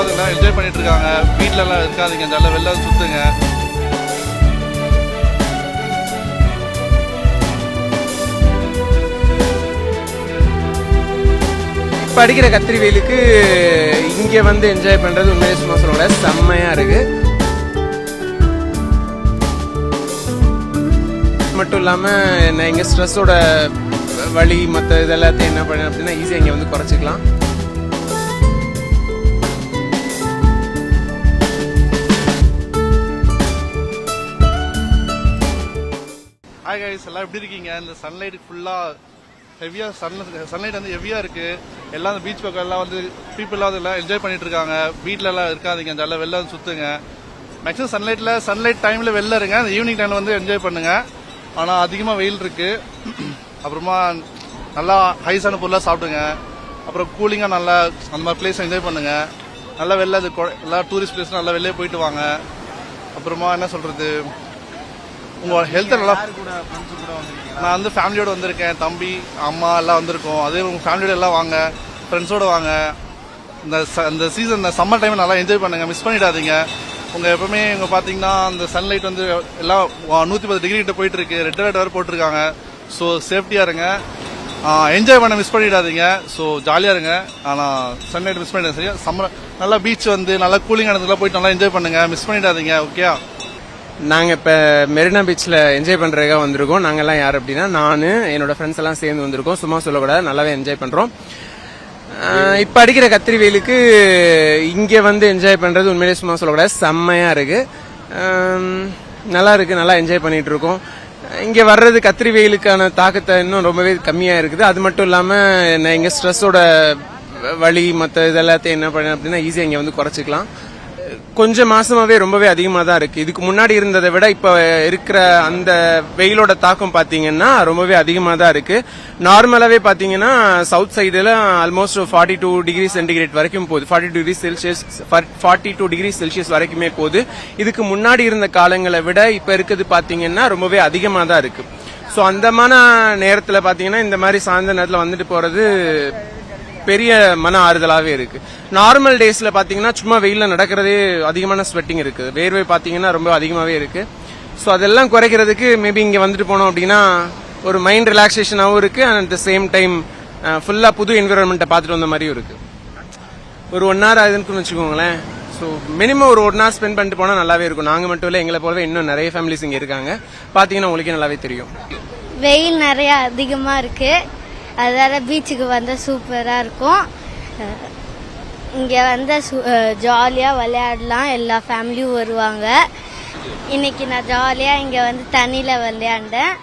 எல்லாம் என்ஜாய் பண்ணிட்டு இருக்காங்க. வீட்ல எல்லாம் இருக்காதீங்க, நல்லா வெளில சுத்துங்க. இப்போ அடிக்கிற கத்திரி வெயிலுக்கு இங்கே வந்து என்ஜாய் பண்ணுறது உண்மையிலே சும்மா சொல்ல செம்மையாக இருக்குது. மட்டும் இல்லாமல் நான் இங்கே ஸ்ட்ரெஸ்ஸோட வலி மற்ற இதெல்லாத்தையும் என்ன பண்ணேன் அப்படின்னா ஈஸியாக இங்கே வந்து குறைச்சிக்கலாம். ஹாய் கைஸ், எல்லாம் எப்படி இருக்கீங்க? இந்த சன்லைட் ஃபுல்லாக ஹெவியாக சன்லைட் வந்து ஹெவியாக இருக்குது. எல்லாம் அந்த பீச் பக்கம் எல்லாம் வந்து பீப்புளாக அதெல்லாம் என்ஜாய் பண்ணிட்டு இருக்காங்க. வீட்டில எல்லாம் இருக்காதீங்க, நல்லா வெளில வந்து சுற்றுங்க. மேக்ஸிமம் சன்லைட் டைமில் வெளில இருங்க. அந்த ஈவினிங் டைமில் வந்து என்ஜாய் பண்ணுங்க. ஆனால் அதிகமாக வெயில் இருக்குது. அப்புறமா நல்லா ஹைஸான பொருளாக சாப்பிடுங்க. அப்புறம் கூலிங்காக நல்லா அந்த மாதிரி பிளேஸ் என்ஜாய் பண்ணுங்க. நல்லா வெளில அது எல்லா டூரிஸ்ட் பிளேஸ் நல்லா வெளியே போயிட்டு வாங்க. அப்புறமா என்ன சொல்கிறது, உங்கள் ஹெல்த்தை நல்லா. நான் வந்து ஃபேமிலியோடு வந்திருக்கேன், தம்பி அம்மா எல்லாம் வந்திருக்கோம். அதே உங்கள் ஃபேமிலியோட எல்லாம் வாங்க, ஃப்ரெண்ட்ஸோடு வாங்க. இந்த சீசன் இந்த சம்மர் டைம் நல்லா என்ஜாய் பண்ணுங்கள், மிஸ் பண்ணிடாதீங்க. உங்கள் எப்பவுமே இங்கே பார்த்தீங்கன்னா அந்த சன்லைட் வந்து எல்லாம் 110 டிகிரி கிட்ட போயிட்டு இருக்கு. ரெட் அலர்ட் வேறு போட்டிருக்காங்க. ஸோ சேஃப்டியாக இருங்க, என்ஜாய் பண்ண மிஸ் பண்ணிடாதீங்க. ஸோ ஜாலியாக இருங்க. ஆனால் சன்லைட் மிஸ் பண்ணிடாதீங்க. சரியா? சம்மர் நல்லா பீச் வந்து நல்லா கூலிங் ஆனதுலாம் போயிட்டு நல்லா என்ஜாய் பண்ணுங்கள், மிஸ் பண்ணிடாதீங்க. ஓகே. நாங்கள் இப்போ மெரினா பீச்சில் என்ஜாய் பண்ணுறதுக்காக வந்திருக்கோம். நாங்கள்லாம் யார் அப்படின்னா நான் என்னோடய ஃப்ரெண்ட்ஸ் எல்லாம் சேர்ந்து வந்திருக்கோம். சும்மா சொல்லக்கூடாது, நல்லாவே என்ஜாய் பண்ணுறோம். இப்போ அடிக்கிற கத்திரி வெயிலுக்கு இங்கே வந்து என்ஜாய் பண்ணுறது உண்மையிலே சும்மா சொல்லக்கூடாது செம்மையாக இருக்குது. நல்லா இருக்குது, நல்லா என்ஜாய் பண்ணிகிட்டு இருக்கோம். இங்கே வர்றது கத்திரி வெயிலுக்கான தாக்கத்தை இன்னும் ரொம்பவே கம்மியாக இருக்குது. அது மட்டும் இல்லாமல் நான் இங்கே ஸ்ட்ரெஸ்ஸோட வலி மற்ற இதெல்லாத்தையும் என்ன பண்ணேன் அப்படின்னா ஈஸியாக இங்கே வந்து குறைச்சிக்கலாம். கொஞ்சம் மாசமாவே ரொம்பவே அதிகமாக தான் இருக்கு. இதுக்கு முன்னாடி இருந்ததை விட இப்போ இருக்கிற அந்த வெயிலோட தாக்கம் பார்த்தீங்கன்னா ரொம்பவே அதிகமாக தான் இருக்கு. நார்மலாவே பார்த்தீங்கன்னா சவுத் சைடுல ஆல்மோஸ்ட் 42 டிகிரி சென்டிகிரேட் வரைக்கும் போகுது. 42 டிகிரி செல்சியஸ் வரைக்குமே போகுது. இதுக்கு முன்னாடி இருந்த காலங்களை விட இப்போ இருக்கிறது பார்த்தீங்கன்னா ரொம்பவே அதிகமாக தான் இருக்கு. ஸோ அந்தமான நேரத்தில் பார்த்தீங்கன்னா இந்த மாதிரி சாயந்தர நேரத்தில் வந்துட்டு போறது பெரிய மன ஆறுதலாகவே இருக்கு. நார்மல் டேஸ்ல பாத்தீங்கன்னா சும்மா வெயில நடக்கிறதே அதிகமான ஸ்வெட்டிங் இருக்கு, வேர்வை பாத்தீங்கன்னா ரொம்ப அதிகமாவே இருக்கு. ஸோ அதெல்லாம் குறைக்கிறதுக்கு மேபி இங்க வந்துட்டு போனோம் அப்படின்னா ஒரு மைண்ட் ரிலாக்ஸேஷனாகவும் இருக்கு. And at the same time ஃபுல்லா புது என்விரான்மெண்ட்டை பார்த்துட்டு வந்த மாதிரியும் இருக்கு. ஒரு 1 hour ஆகுதுன்னு வச்சுக்கோங்களேன். ஸோ மினிமம் ஒரு 1 hour ஸ்பெண்ட் பண்ணிட்டு போனால் நல்லாவே இருக்கும். நாங்கள் மட்டும் இல்லை, எங்களை போலவே இன்னும் நிறைய ஃபேமிலிஸ் இங்கே இருக்காங்க. பார்த்தீங்கன்னா உங்களுக்கே நல்லாவே தெரியும். வெயில் நிறைய அதிகமாக இருக்கு, அதனால பீச்சுக்கு வந்தால் சூப்பராக இருக்கும். இங்கே வந்து ஜாலியாக விளையாடலாம், எல்லா ஃபேமிலியும் வருவாங்க. இன்னைக்கு நான் ஜாலியாக இங்கே வந்து தண்ணியில் விளையாண்டேன்.